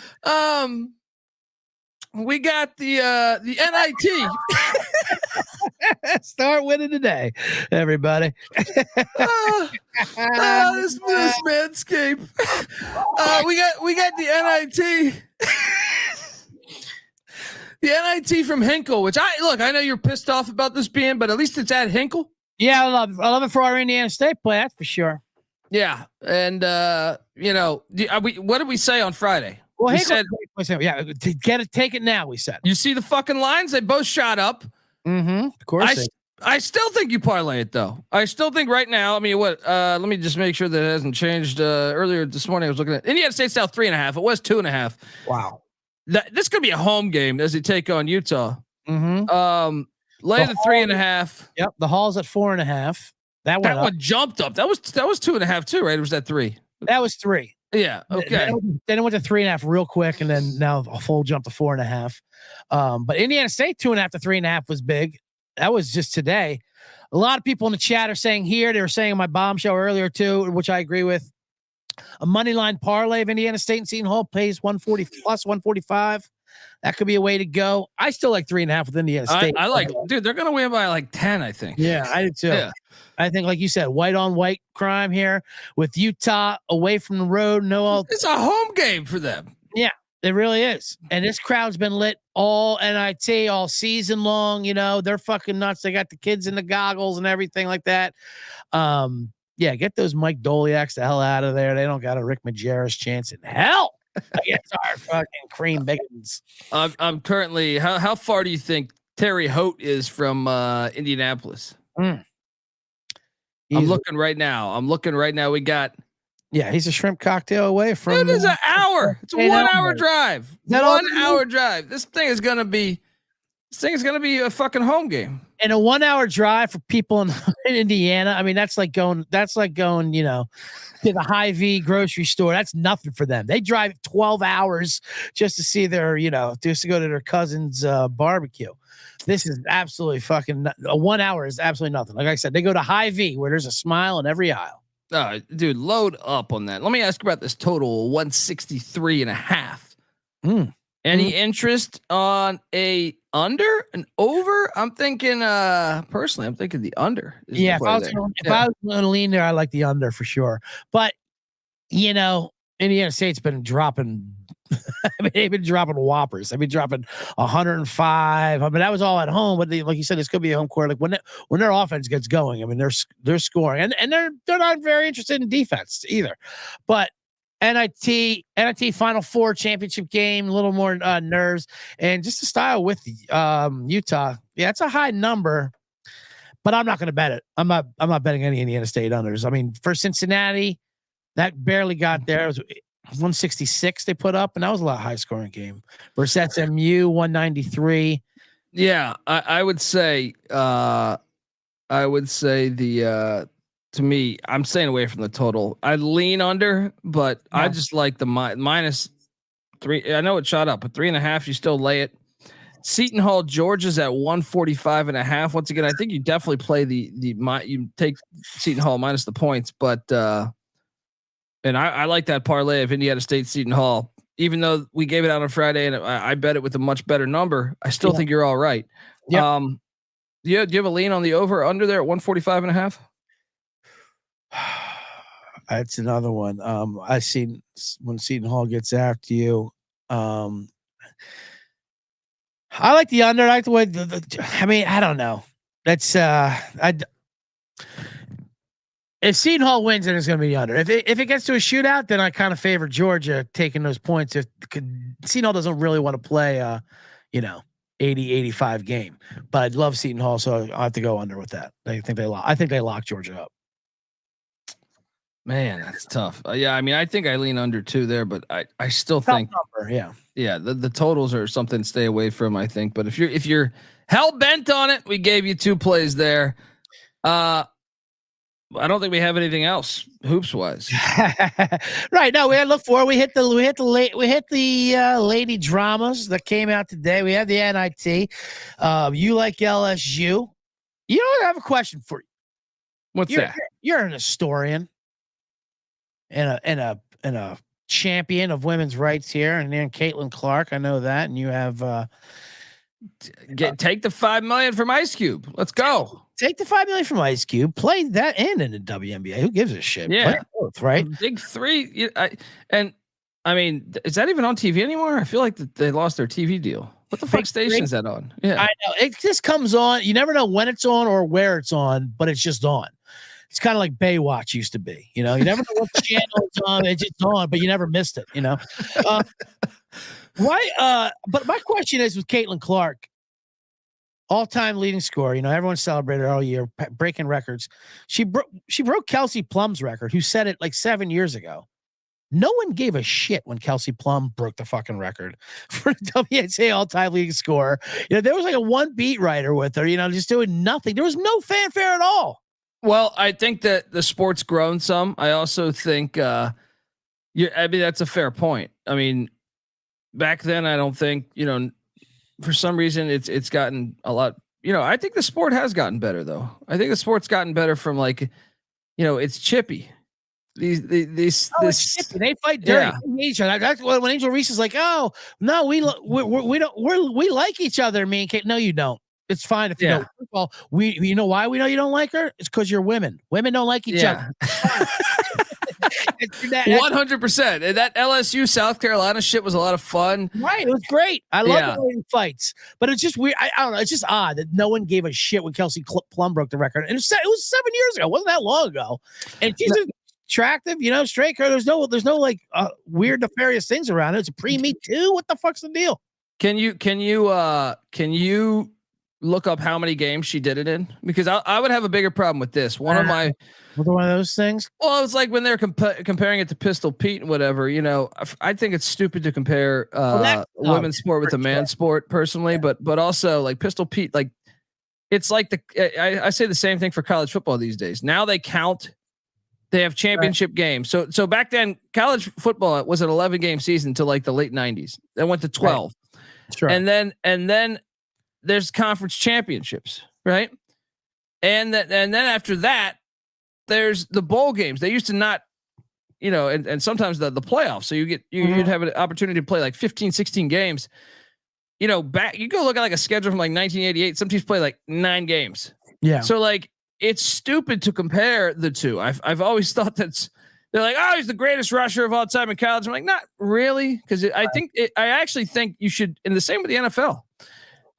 S1: We got the NIT.
S6: Start winning today, everybody.
S1: This Manscaped. We got the NIT. The NIT from Hinkle, which I know you're pissed off about this being, but at least it's at Hinkle.
S6: Yeah, I love it for our Indiana State play. That's for sure.
S1: Yeah, and what did we say on Friday?
S6: Well,
S1: we
S6: Hinkle's
S1: said
S6: a great Yeah, take it now. We said.
S1: You see the fucking lines? They both shot up.
S6: Mm-hmm. Of course.
S1: I still think you parlay it though. I still think right now. I mean, what? Let me just make sure that it hasn't changed. Earlier this morning, I was looking at Indiana State's now 3.5. It was 2.5.
S6: Wow.
S1: This could be a home game as they take on Utah.
S6: Mm-hmm.
S1: Lay the 3.5.
S6: Yep. The Hall's at 4.5. That
S1: one jumped up. That was 2.5 too, right? Or was that 3?
S6: That was 3.
S1: Yeah. Okay.
S6: Then it went to 3.5 real quick, and then now a full jump to 4.5. But Indiana State 2.5 to 3.5 was big. That was just today. A lot of people in the chat are saying here. They were saying on my bomb show earlier too, which I agree with. A money line parlay of Indiana State and Seton Hall pays 140 plus 145. That could be a way to go. I still like 3.5 with Indiana State.
S1: I like, dude. They're gonna win by like 10, I think.
S6: Yeah, I do too. Yeah. I think, like you said, white on white crime here with Utah away from the road.
S1: It's a home game for them.
S6: Yeah, it really is. And this crowd's been lit all NIT all season long. You know, they're fucking nuts. They got the kids in the goggles and everything like that. Yeah, get those Mike Doliaks the hell out of there. They don't got a Rick Majerus chance in hell against our fucking cream bacons.
S1: I'm currently. How far do you think Terry Holt is from Indianapolis? I'm looking right now. We got.
S6: Yeah, he's a shrimp cocktail away from.
S1: It is an hour. It's a 1 hour drive. 1 hour drive. This thing is gonna be a fucking home game.
S6: And a 1 hour drive for people in Indiana. I mean, that's like going, you know, to the Hy-Vee grocery store. That's nothing for them. They drive 12 hours just to see their, you know, just to go to their cousin's barbecue. This is absolutely fucking a 1 hour is absolutely nothing. Like I said, they go to Hy-Vee where there's a smile in every aisle.
S1: Dude, load up on that. Let me ask you about this total 163.5. Any interest on a under and over? I'm thinking personally, I'm thinking the under.
S6: Yeah, if I was going to lean there, I like the under for sure. But you know, Indiana State's been dropping. I mean, they've been dropping whoppers. I've been dropping 105. I mean, that was all at home, but like you said, this could be a home court. Like when their offense gets going, I mean, they're scoring, and they're not very interested in defense either. But NIT Final Four championship game, a little more nerves, and just the style with Utah. Yeah, it's a high number, but I'm not going to bet it. I'm not betting any Indiana State unders. I mean, for Cincinnati, that barely got there. It was 166 they put up, and that was a lot high scoring game. Versus SMU 193.
S1: Yeah, I would say the to me, I'm staying away from the total. I lean under, but yeah. I just like the minus 3. I know it shot up, but 3.5, you still lay it. Seton Hall, Georgia's at 145.5. Once again, I think you definitely play you take Seton Hall minus the points, but and I like that parlay of Indiana State Seton Hall. Even though we gave it out on Friday and I bet it with a much better number, I still think you're all right. Yeah. Do you have a lean on the over under there at 145.5?
S6: That's another one. I seen when Seton Hall gets after you. I like the under. I like the way I mean, I don't know. That's if Seton Hall wins, then it's going to be the under. If it gets to a shootout, then I kind of favor Georgia taking those points. If Seton Hall doesn't really want to play, 80-85 game, but I'd love Seton Hall, so I have to go under with that. I think they lock Georgia up.
S1: Man, that's tough. Yeah, I mean, I think I lean under too there, but I still think
S6: number,
S1: yeah. The totals are something to stay away from, I think. But if you're hell bent on it, we gave you 2 plays there. I don't think we have anything else hoops wise.
S6: Right. No, we had to look for it. We hit the lady dramas that came out today. We have the NIT. You like LSU. You know, I have a question for you.
S1: What's that?
S6: You're an historian and a champion of women's rights here, and then Caitlyn Clark. I know that, and you have
S1: take the $5 million from Ice Cube. Let's go.
S6: Take the $5 million from Ice Cube. Play that in the WNBA. Who gives a shit?
S1: Yeah,
S6: play both, right?
S1: Big 3. I mean, is that even on TV anymore? I feel like they lost their TV deal. What the fuck station is that on? Yeah,
S6: I know. It just comes on. You never know when it's on or where it's on, but it's just on. It's kind of like Baywatch used to be. You know, you never know what channel it's on. It's just on, but you never missed it. You know. Why? But my question is with Caitlyn Clark, all-time leading scorer. Everyone celebrated her all year, breaking records. She broke Kelsey Plum's record, who set it like 7 years ago. No one gave a shit when Kelsey Plum broke the fucking record for WNBA all-time leading scorer. There was like a one beat writer with her, just doing nothing. There was no fanfare at all.
S1: Well, I think that the sport's grown some. I also think, that's a fair point. I mean, back then, I don't think, for some reason it's gotten a lot, I think the sport has gotten better though. I think the sport's gotten better from like, it's chippy. They
S6: fight dirty. Yeah. That's when Angel Reese is like, "Oh no, we like each other." Me and Kate, no, you don't. It's fine if you don't. Well, you know why we know you don't like her? It's because you're women. Women don't like each other.
S1: 100%. And that LSU South Carolina shit was a lot of fun.
S6: Right, it was great. I love the way he fights, but it's just weird. I don't know. It's just odd that no one gave a shit when Kelsey Plum broke the record, and it was 7 years ago. It wasn't that long ago, and she's attractive, straight girl. There's no like weird nefarious things around it. It's a pre-Me Too. What the fuck's the deal?
S1: Can you look up how many games she did it in? Because I would have a bigger problem with this. One of
S6: those things.
S1: Well, it's like when they're comparing it to Pistol Pete and whatever. I think it's stupid to compare women's sport with a man's sport personally, but also like Pistol Pete, like it's like I say the same thing for college football these days. Now they count. They have championship games. So back then, college football was an 11-game season until like the late 90s. Then went to 12.
S6: Right. Sure.
S1: And then there's conference championships, right? And then after that, there's the bowl games. They used to not, and sometimes the playoffs. So you'd have an opportunity to play like 15, 16 games. You go look at like a schedule from like 1988. Some teams play like 9 games.
S6: Yeah.
S1: So like, it's stupid to compare the two. I've always thought they're like, oh, he's the greatest rusher of all time in college. I'm like, not really, because I actually think you should. And the same with the NFL.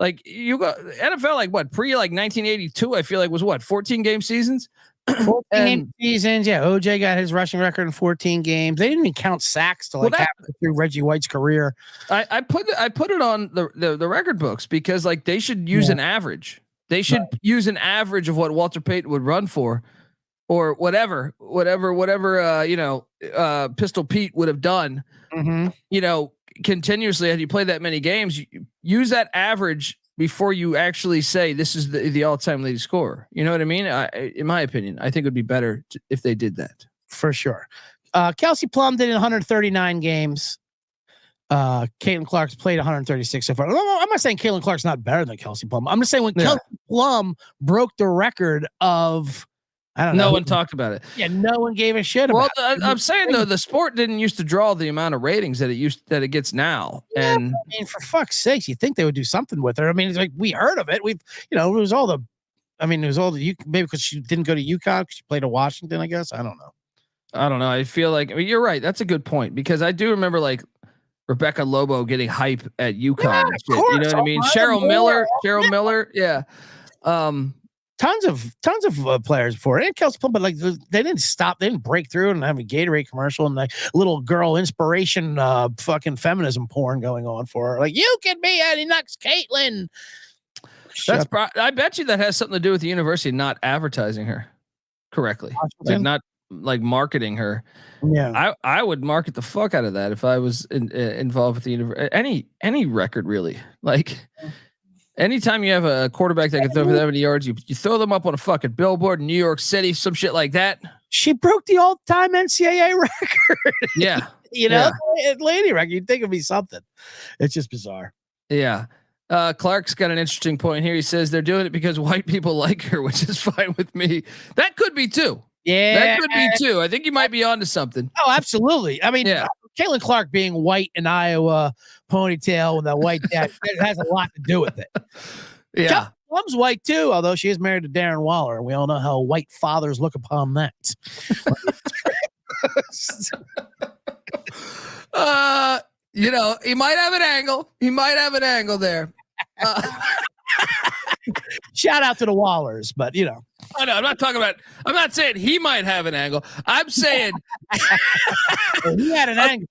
S1: Like you go NFL, like what pre like 1982. I feel like was what 14 game seasons.
S6: 14 game seasons. Yeah, OJ got his rushing record in 14 games. They didn't even count sacks to through Reggie White's career. I put it on the record books because like they should use an average. They should use an average of what Walter Payton would run for, or whatever, Pistol Pete would have done, continuously. Had you played that many games, use that average before you actually say this is the all-time leading scorer. You know what I mean? In my opinion, I think it would be better if they did that. For sure. Kelsey Plum did in 139 games. Caitlyn Clark's played 136 so far. I'm not saying Caitlyn Clark's not better than Kelsey Plum. I'm just saying when Kelsey Plum broke the record of, I don't know.
S1: No one talked about it.
S6: Yeah, no one gave a shit about it.
S1: I'm saying though, the sport didn't used to draw the amount of ratings that it gets now.
S6: Yeah,
S1: and
S6: I mean, for fuck's sakes, you think they would do something with her? I mean, it's like we heard of it. It was all the maybe because she didn't go to UConn because she played at Washington. I guess I don't know. I feel like you're right. That's a good point because I do remember like Rebecca Lobo getting hype at UConn. Yeah,
S1: and shit, you know what I mean? Cheryl Miller. Yeah.
S6: Tons of players before and Kelsey Plum, but like they didn't stop. They didn't break through and have a Gatorade commercial and like little girl inspiration, fucking feminism porn going on for her. Like you can be Eddie Knox, Caitlyn.
S1: I bet you that has something to do with the university not advertising her correctly, like not like marketing her.
S6: Yeah,
S1: I would market the fuck out of that if I was involved with the university. Any record really. Like anytime you have a quarterback that can throw for 70 yards, you throw them up on a fucking billboard in New York City, some shit like that.
S6: She broke the all-time NCAA record.
S1: Yeah,
S6: lady record. You'd think it'd be something. It's just bizarre.
S1: Yeah. Clark's got an interesting point here. He says they're doing it because white people like her, which is fine with me. That could be too.
S6: Yeah,
S1: that could be too. I think you might be onto something.
S6: Oh, absolutely. I mean, Caitlyn Clark being white in Iowa, ponytail with that white dad, it has a lot to do with it.
S1: Yeah.
S6: Plum's white too, although she is married to Darren Waller. We all know how white fathers look upon that.
S1: He might have an angle. There.
S6: Shout out to the Wallers, but
S1: I know. I'm not saying he might have an angle. I'm saying
S6: he had an angle.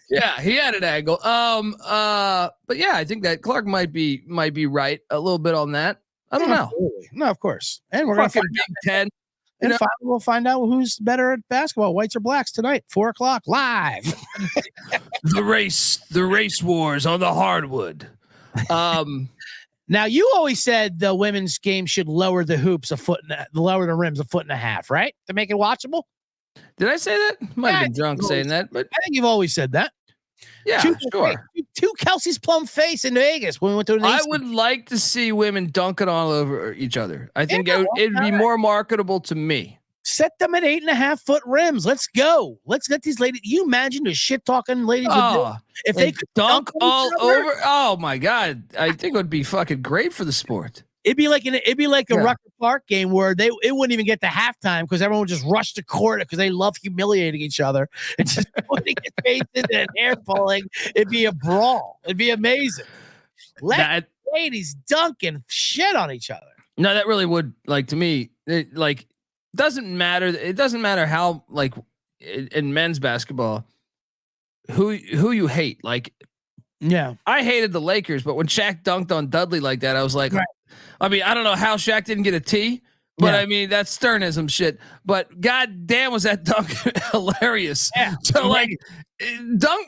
S1: Yeah, he had an angle. But yeah, I think that Clark might be right a little bit on that. I don't know.
S6: Absolutely. No, of course. And we're gonna
S1: Fucking
S6: find
S1: Big Ten.
S6: and we'll find out who's better at basketball, whites or blacks, tonight, 4:00 live.
S1: The race wars on the hardwood.
S6: Now you always said the women's game should lower the hoops lower the rims 1.5 feet, right, to make it watchable.
S1: Did I say that? Might have been drunk saying that, but
S6: I think you've always said that.
S1: yeah, sure.
S6: To Kelsey's plum face in Vegas when we went to
S1: I would like to see women dunking all over each other. I think it'd be more marketable to me.
S6: Set them at 8.5 foot rims. Let's go. Let's get these ladies. You imagine the shit talking ladies would do if they could
S1: dunk all over. Oh my God. I think it would be fucking great for the sport.
S6: It'd be like a Rucker Park game where it wouldn't even get to halftime because everyone would just rush to court because they love humiliating each other and just putting their faces and hair pulling. It'd be a brawl. It'd be amazing. Let ladies dunking shit on each other.
S1: No, that really would, like, to me, doesn't matter. It doesn't matter how, like, in men's basketball, who you hate. Like,
S6: yeah, I
S1: hated the Lakers, but when Shaq dunked on Dudley like that, I was like, right. I mean, I don't know how Shaq didn't get a T, but I mean, that's Sternism shit. But God damn, was that dunk hilarious? Yeah. So like,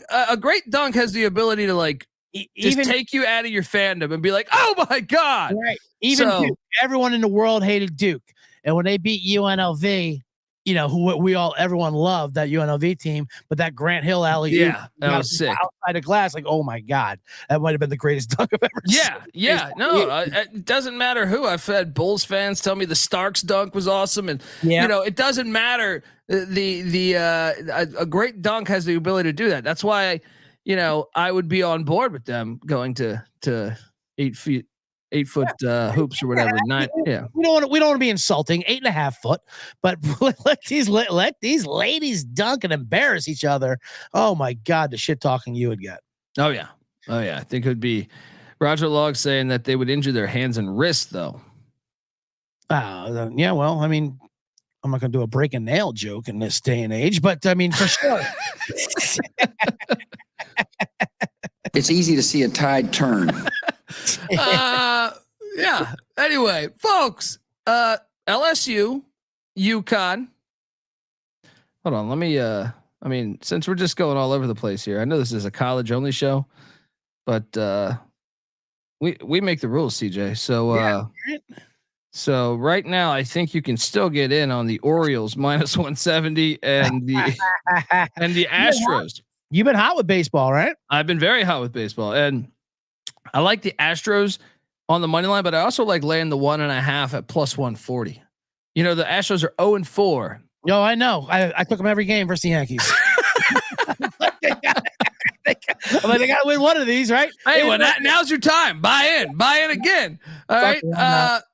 S1: a great dunk has the ability to like just take you out of your fandom and be like, oh my God.
S6: Right. Even Duke, everyone in the world hated Duke. And when they beat UNLV, you know, everyone loved that UNLV team, but that Grant Hill alley,
S1: that was sick.
S6: Outside of glass, like, oh my God, that might have been the greatest dunk I've ever seen.
S1: Yeah. No, it doesn't matter who. I've had Bulls fans tell me the Starks dunk was awesome, and you know, it doesn't matter. A great dunk has the ability to do that. That's why, you know, I would be on board with them going to 8 foot hoops or whatever.
S6: We don't want to be insulting. 8.5 foot, but let these ladies dunk and embarrass each other. Oh my God, the shit talking you would get.
S1: Oh yeah. I think it would be Roger Log saying that they would injure their hands and wrists though.
S6: Yeah. Well, I mean, I'm not going to do a break a nail joke in this day and age, but I mean, for sure.
S9: It's easy to see a tide turn.
S1: Yeah. Anyway, folks, LSU, UConn. Hold on. Let me, I mean, since we're just going all over the place here, I know this is a college only show, but, we make the rules, CJ. So, so right now I think you can still get in on the Orioles -170 and the Astros.
S6: You've been hot with baseball, right?
S1: I've been very hot with baseball, and I like the Astros on the money line, but I also like laying the 1.5 at +140. You know, the Astros are 0-4.
S6: No, I know. I took them every game versus the Yankees. I'm like, they got to win one of these, right?
S1: Hey, well, now's your time. Buy in again. All right.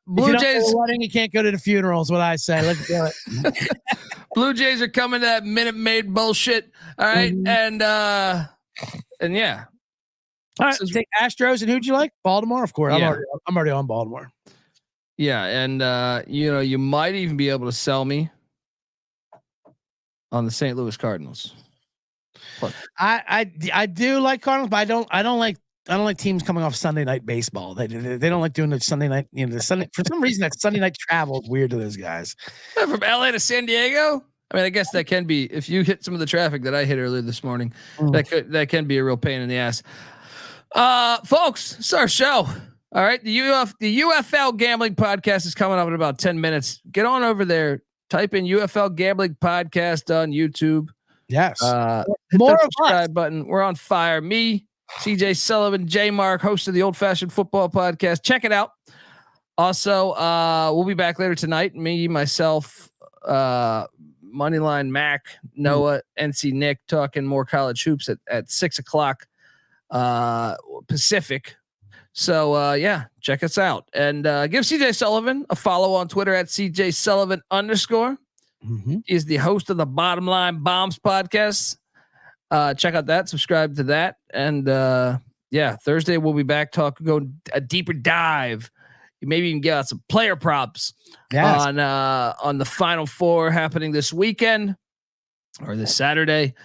S1: Blue Jays.
S6: You can't go to the funeral is what I say. Let's do it.
S1: Blue Jays are coming to that Minute Maid bullshit. All right. And yeah.
S6: All right. Take Astros, and who'd you like? Baltimore, of course. Yeah. I'm already on Baltimore.
S1: Yeah. And you know, you might even be able to sell me on the St. Louis Cardinals.
S6: I do like Cardinals, but I don't like teams coming off Sunday night baseball. They don't like doing the Sunday night. You know, the Sunday, for some reason that Sunday night travel is weird to those guys.
S1: From LA to San Diego. I mean, I guess that can be, if you hit some of the traffic that I hit earlier this morning, that can be a real pain in the ass. Folks, it's our show. All right, the UFL Gambling Podcast is coming up in about 10 minutes. Get on over there. Type in UFL Gambling Podcast on YouTube.
S6: Yes.
S1: Hit that subscribe button. We're on fire. Me, CJ Sullivan, J Mark, host of the Old Fashioned Football Podcast. Check it out. Also, we'll be back later tonight. Me, myself, Moneyline Mac, Noah, NC Nick, talking more college hoops at 6:00 Pacific. So yeah, check us out, and give CJ Sullivan a follow on Twitter at CJ Sullivan _. Is the host of the Bottom Line Bombs podcast. Check out that, subscribe to that. And yeah, Thursday we'll be back go a deeper dive. Maybe even get out some player props on the Final Four happening this weekend or this Saturday.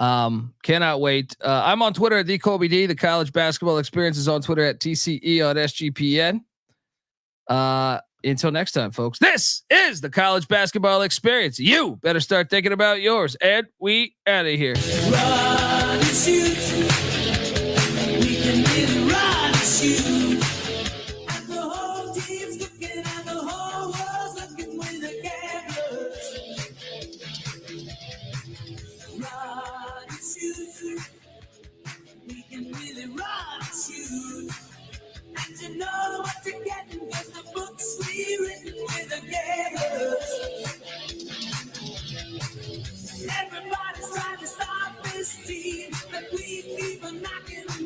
S1: Cannot wait. I'm on Twitter at the Colby D. The college basketball experience is on Twitter at TCE on SGPN. Until next time, folks, this is the college basketball experience. You better start thinking about yours. And we out of here.
S10: Run and shoot. We can really run and shoot. And the whole team's looking and the whole world's looking with the cameras. Run and shoot. We can really run and shoot. And you know